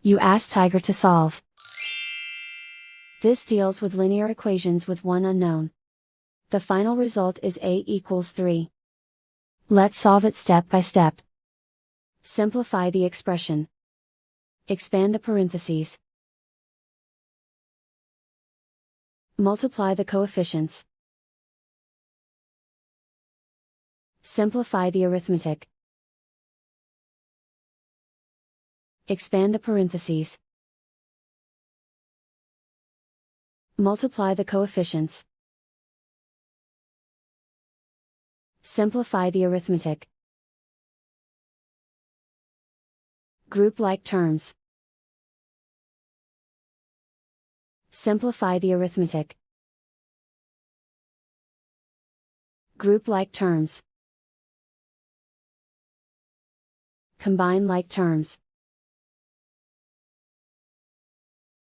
You ask Tiger to solve. This deals with linear equations with one unknown. The final result is a equals 3. Let's solve it step by step. Simplify the expression. Expand the parentheses. Multiply the coefficients. Simplify the arithmetic. Expand the parentheses. Multiply the coefficients. Simplify the arithmetic. Group like terms. Simplify the arithmetic. Group like terms. Combine like terms.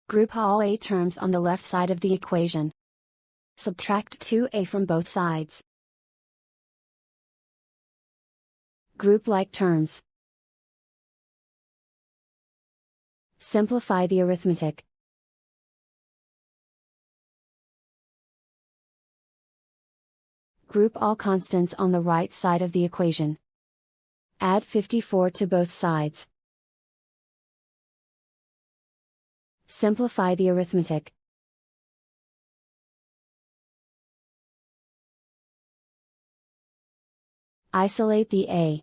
Group all a terms on the left side of the equation. Subtract 2a from both sides. Group like terms. Simplify the arithmetic. Group all constants on the right side of the equation. Add 54 to both sides. Simplify the arithmetic. Isolate the a.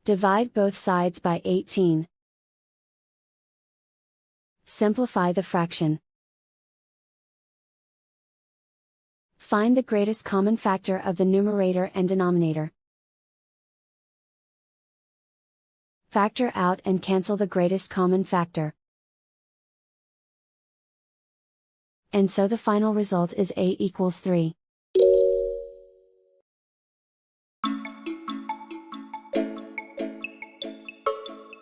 Divide both sides by 18. Simplify the fraction. Find the greatest common factor of the numerator and denominator. Factor out and cancel the greatest common factor. And so the final result is a equals 3.